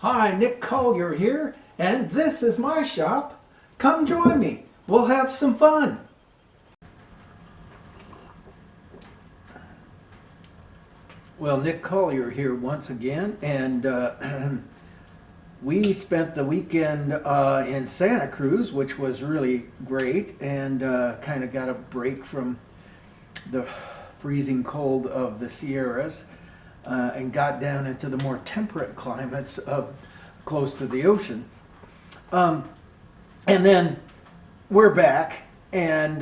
Hi, Nick Collier here, and this is my shop. Come join me. We'll have some fun. Well, Nick Collier here once again, and we spent the weekend in Santa Cruz, which was really great, and kind of got a break from the freezing cold of the Sierras. And got down into the more temperate climates of close to the ocean. And then we're back, and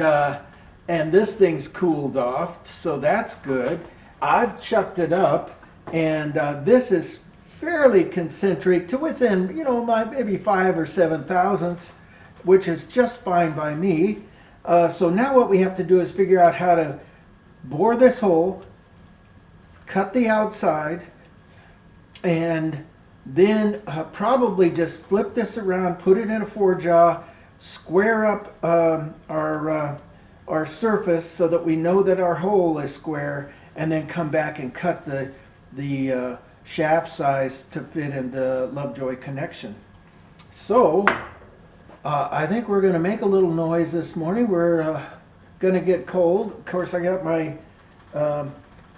this thing's cooled off, so that's good. I've chucked it up, and this is fairly concentric to within, maybe 5 or 7 thousandths, which is just fine by me. So now what we have to do is figure out how to bore this hole, cut the outside, and then probably just flip this around, put it in a 4-jaw, square up our surface so that we know that our hole is square, and then come back and cut the shaft size to fit in the Lovejoy connection. So I think we're going to make a little noise this morning. We're going to get cold. Of course, I got my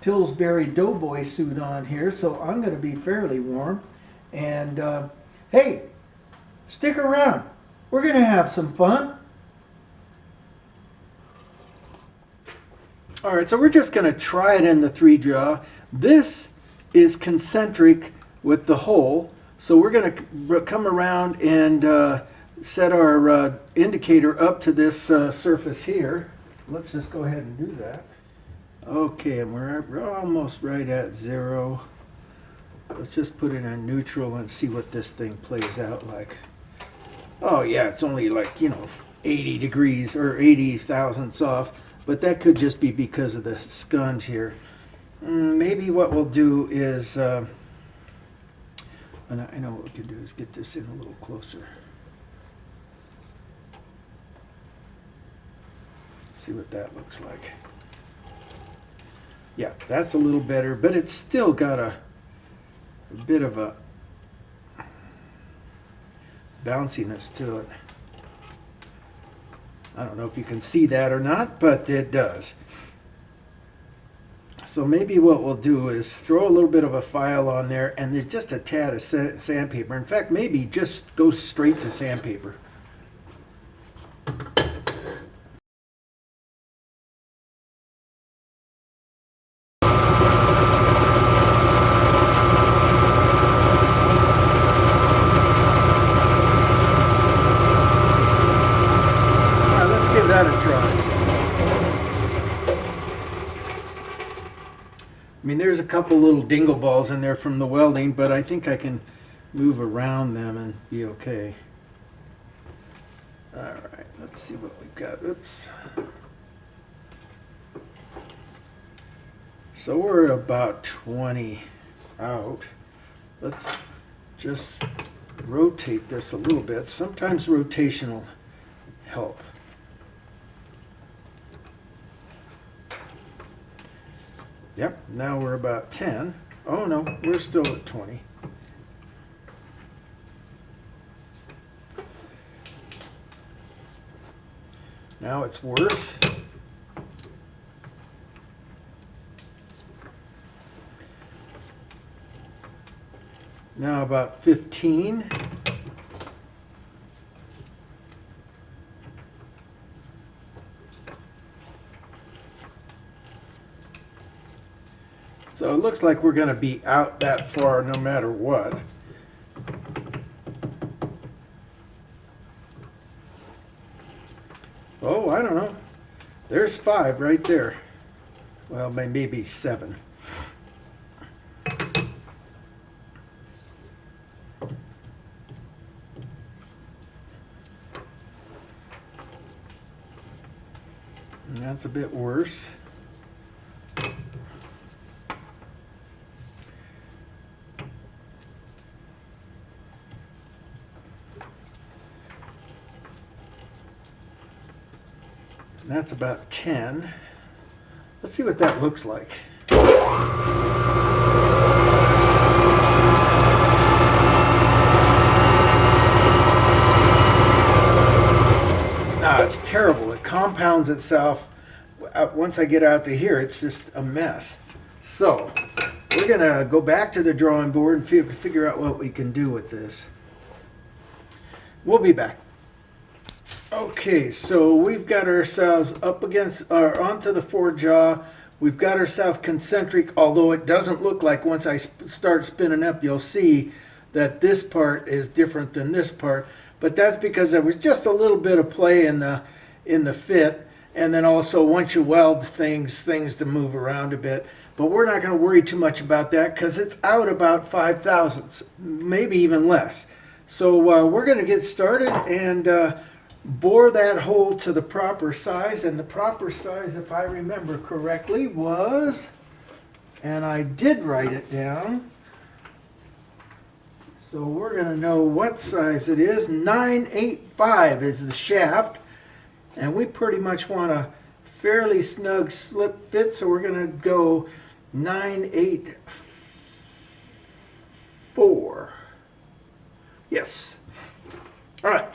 Pillsbury Doughboy suit on here, so I'm going to be fairly warm. And hey, stick around. We're going to have some fun. All right, so we're just going to try it in the 3-jaw. This is concentric with the hole, so we're going to come around and set our indicator up to this surface here. Let's just go ahead and do that. Okay, and we're almost right at 0. Let's just put it in neutral and see what this thing plays out like. Oh yeah, it's only like, 80 degrees or 80 thousandths off, but that could just be because of the sconge here. Maybe what we'll do is, and I know what we can do is get this in a little closer. See what that looks like. Yeah, that's a little better, but it's still got a bit of a bounciness to it. I don't know if you can see that or not, but it does. So maybe what we'll do is throw a little bit of a file on there and then just a tad of sandpaper. In fact, maybe just go straight to sandpaper. That a try. I mean, there's a couple little dingle balls in there from the welding, but I think I can move around them and be okay. All right, let's see what we've got. Oops. So we're about 20 out. Let's just rotate this a little bit. Sometimes rotation will help. Yep, now we're about 10. Oh no, we're still at 20. Now it's worse. Now about 15. So it looks like we're going to be out that far no matter what. Oh, I don't know. There's 5 right there. Well, maybe 7. And that's a bit worse. That's about 10. Let's see what that looks like. it's terrible. It compounds itself. Once I get out to here, it's just a mess. So we're gonna go back to the drawing board and figure out what we can do with this. We'll be back. Okay, so we've got ourselves up against, or onto the fore jaw. We've got ourselves concentric, although it doesn't look like. Once I start spinning up, you'll see that this part is different than this part. But that's because there was just a little bit of play in the fit, and then also once you weld things to move around a bit. But we're not going to worry too much about that because it's out about 5 thousandths, maybe even less. So we're going to get started and bore that hole to the proper size. And the proper size, if I remember correctly, was, and I did write it down, so we're going to know what size it is. 985 is the shaft, and we pretty much want a fairly snug slip fit, so we're going to go 984. Yes. All right.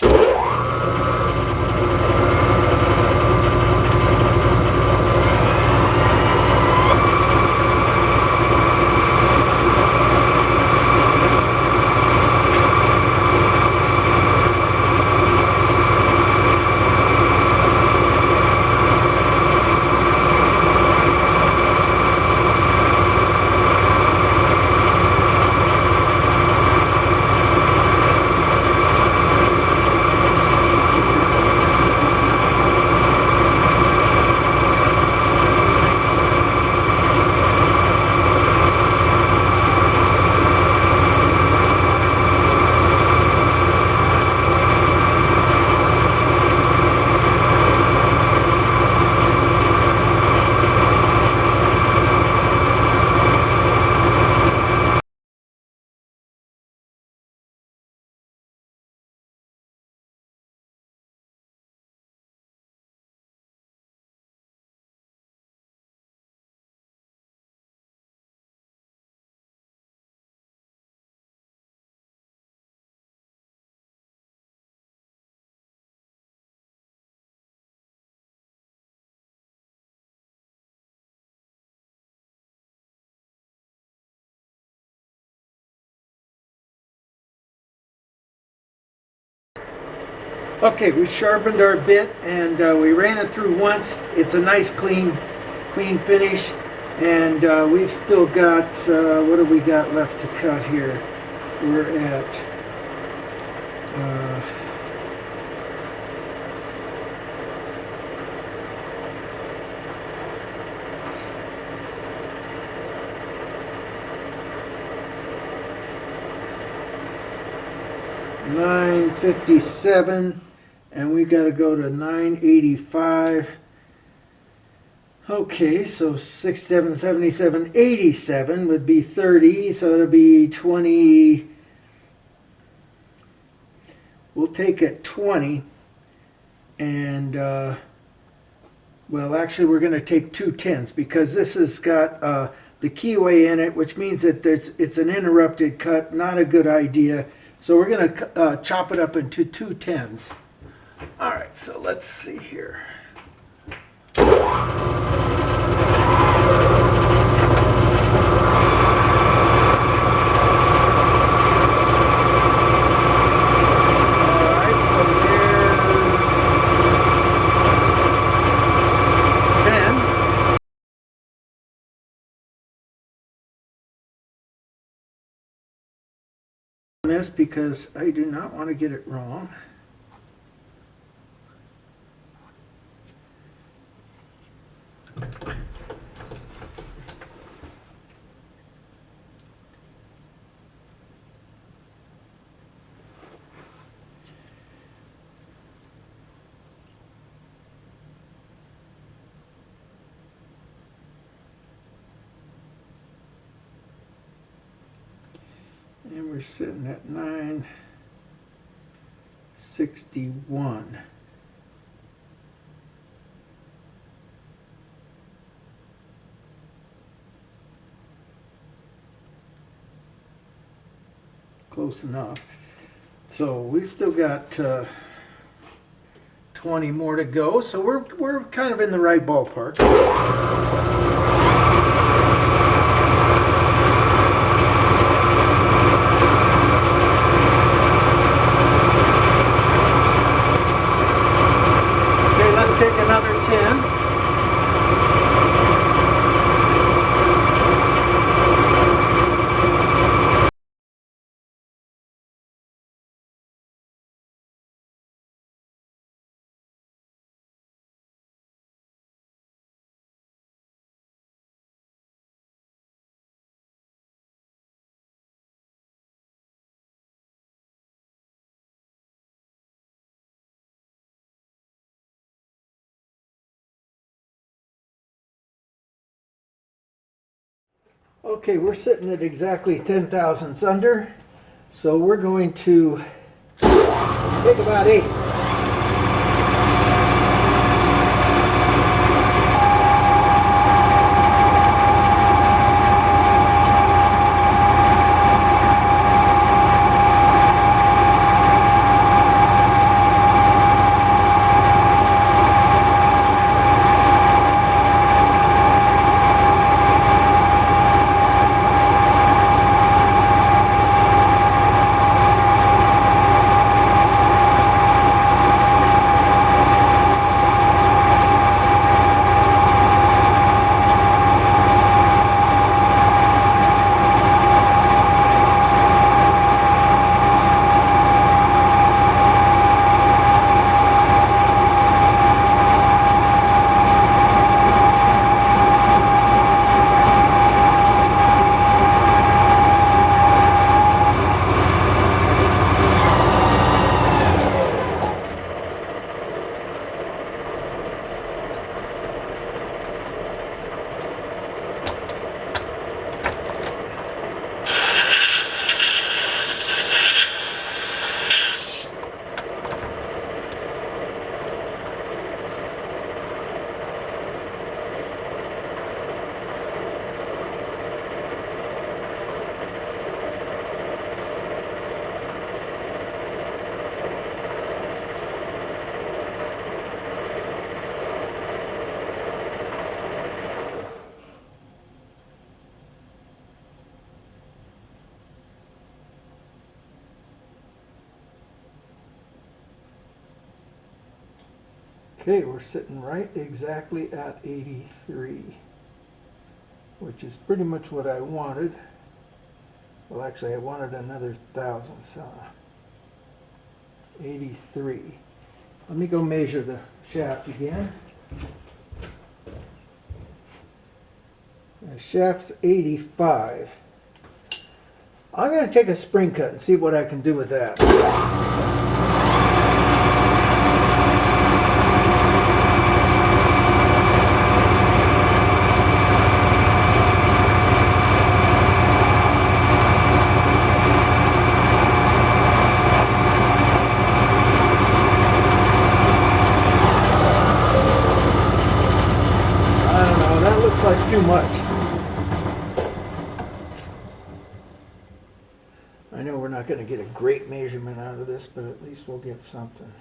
Okay, we sharpened our bit and we ran it through once. It's a nice clean finish, and we've still got, what do we got left to cut here? We're at, uh, $957, and we got to go to 985. Okay, so 6, 7, 77, 87 would be 30, so it'll be 20. We'll take it 20, and well, actually, we're going to take 2 10s because this has got the keyway in it, which means that it's an interrupted cut, not a good idea. So we're going to chop it up into 2 10s. All right, so let's see here. This because I do not want to get it wrong. And we're sitting at 961. Close enough. So we've still got 20 more to go, so we're kind of in the right ballpark. Okay, let's take another 10. Okay, we're sitting at exactly 10 thousandths under, so we're going to take about 8. Okay, we're sitting right exactly at 83, which is pretty much what I wanted. Well, actually, I wanted another 1,000, so 83. Let me go measure the shaft again. The shaft's 85. I'm going to take a spring cut and see what I can do with that. Like too much. I know we're not going to get a great measurement out of this, but at least we'll get something.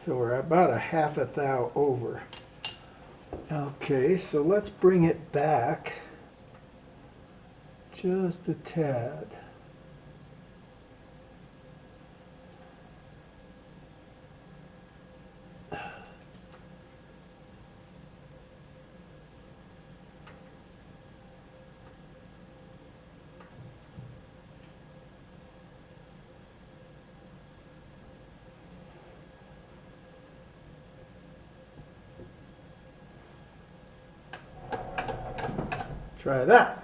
So we're about a half a thou over. Okay, so let's bring it back just a tad. Try that.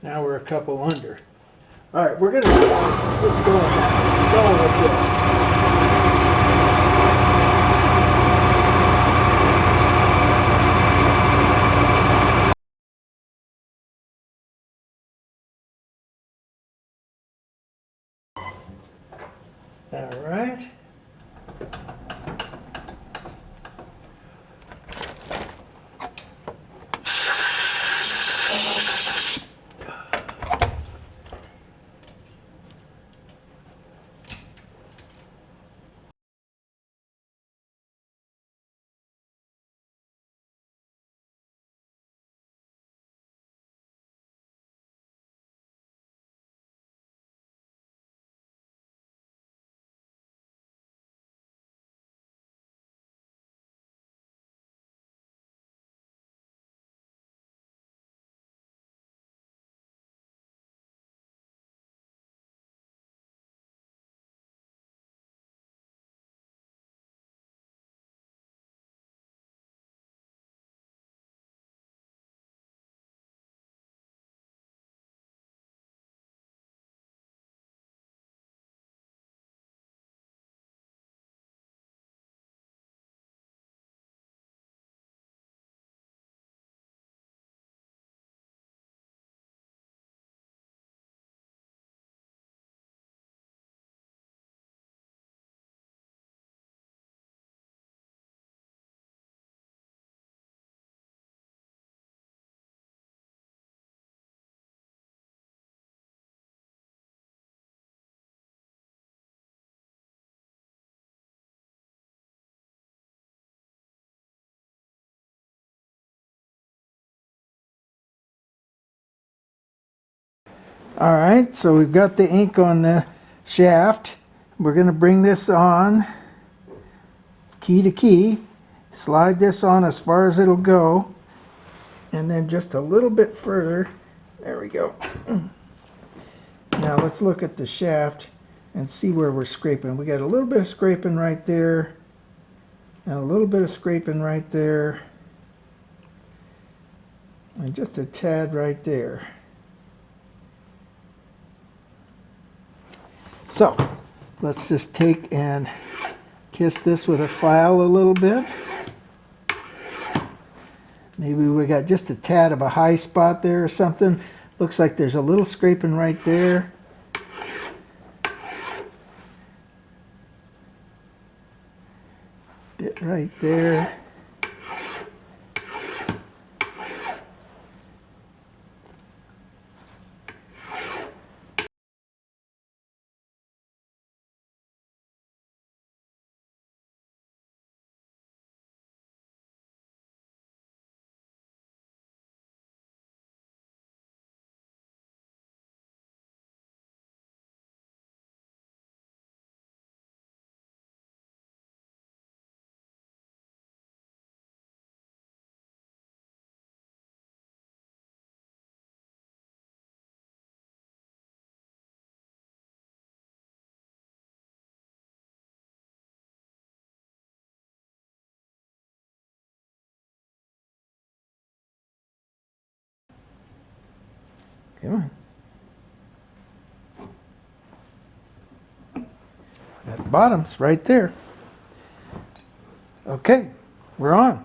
Now we're a couple under. All right, we're gonna just go with this. All right. All right, so we've got the ink on the shaft. We're going to bring this on key to key, slide this on as far as it'll go, and then just a little bit further. There we go. Now let's look at the shaft and see where we're scraping. We got a little bit of scraping right there, and a little bit of scraping right there, and just a tad right there. So let's just take and kiss this with a file a little bit. Maybe we got just a tad of a high spot there or something. Looks like there's a little scraping right there. Bit right there. Come on. That bottom's right there. Okay, we're on.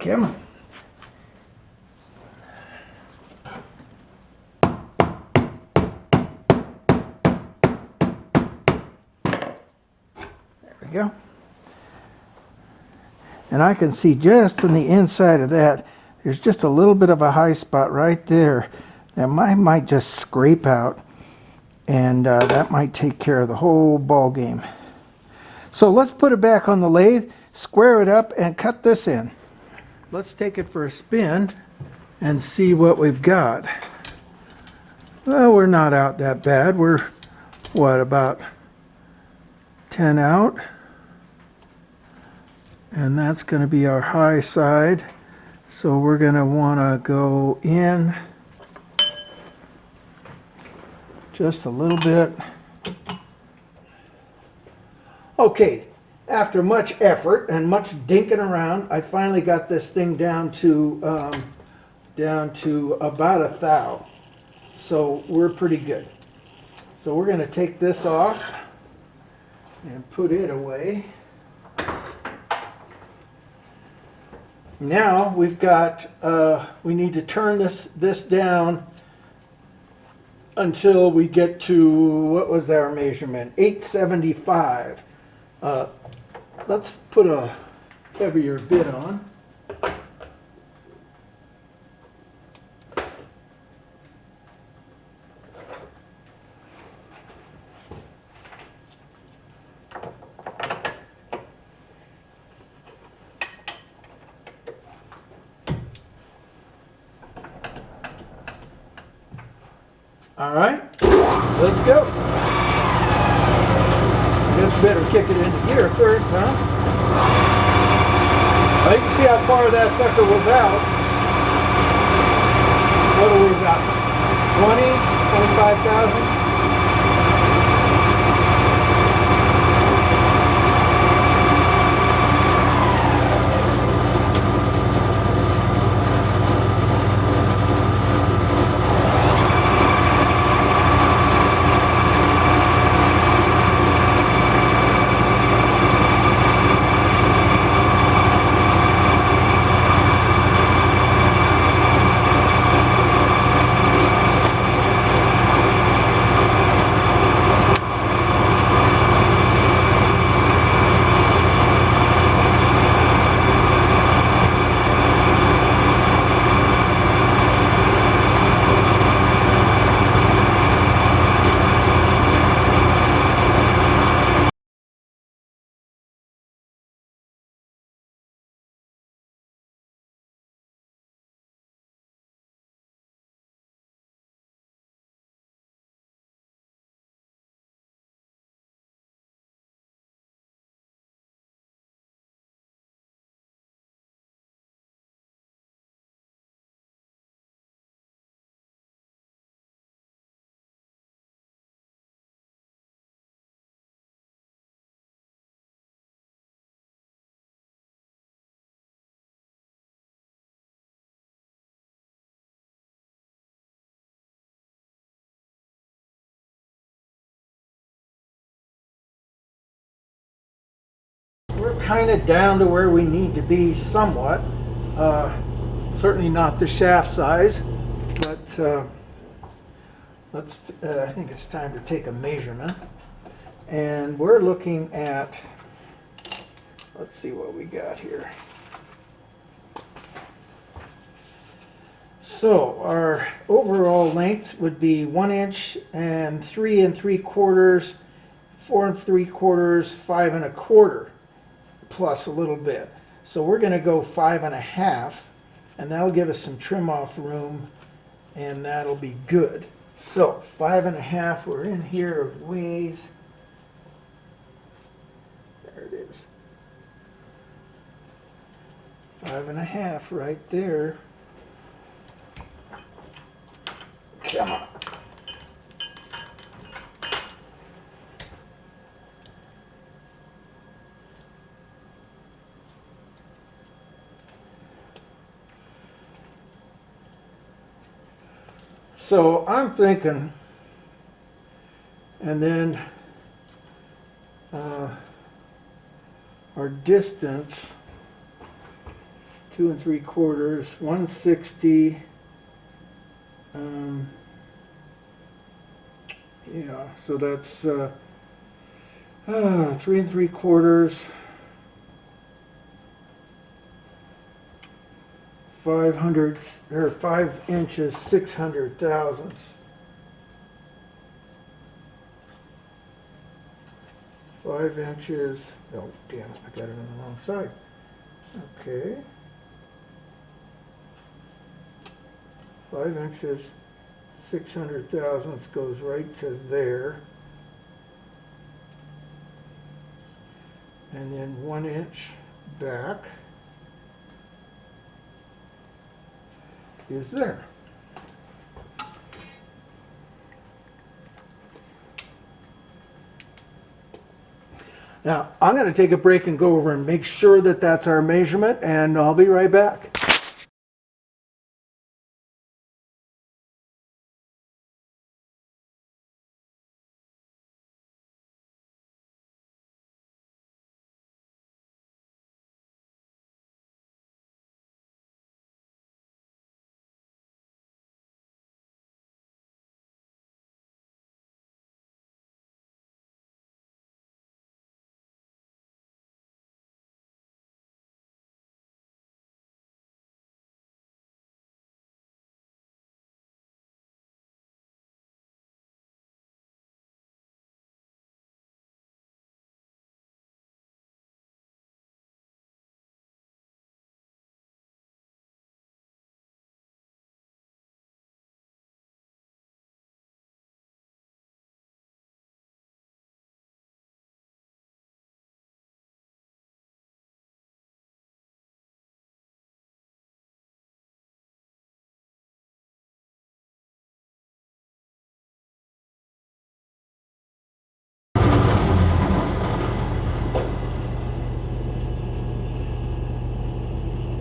Come on. There we go. And I can see just on the inside of that, there's just a little bit of a high spot right there that might just scrape out, and that might take care of the whole ball game. So let's put it back on the lathe, square it up, and cut this in. Let's take it for a spin and see what we've got. Well, we're not out that bad. We're, what, about 10 out? And that's going to be our high side. So we're going to want to go in just a little bit. Okay, after much effort and much dinking around, I finally got this thing down to about a thou. So we're pretty good. So we're going to take this off and put it away. Now we've got, we need to turn this down until we get to, what was our measurement? 875. Let's put a heavier bit on. All right, let's go. Guess we better kick it into gear first, huh? Well, you can see how far that sucker was out. What do we got? 25 thousandths? We're kind of down to where we need to be somewhat. Certainly not the shaft size, but I think it's time to take a measurement. And we're looking at, let's see what we got here. So our overall length would be 1 inch and 3 3/4, 4 3/4, 5 1/4. Plus a little bit. So we're going to go 5 1/2, and that'll give us some trim off room, and that'll be good. So 5 1/2, we're in here a ways. There it is. 5 1/2 right there. Come on. So I'm thinking, and then our distance, 2 3/4, 160. Yeah, so that's 3 3/4, 500 or 5 inches 600 thousandths. 5 inches. Oh damn it! I got it on the wrong side. Okay. 5 inches 600 thousandths goes right to there. And then 1 inch back is there. Now, I'm going to take a break and go over and make sure that that's our measurement, and I'll be right back.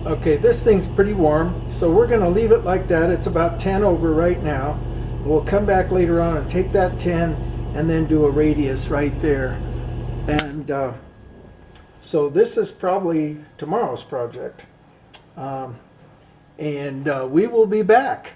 Okay, this thing's pretty warm, so we're going to leave it like that. It's about 10 over right now. We'll come back later on and take that 10 and then do a radius right there. And so this is probably tomorrow's project. And we will be back.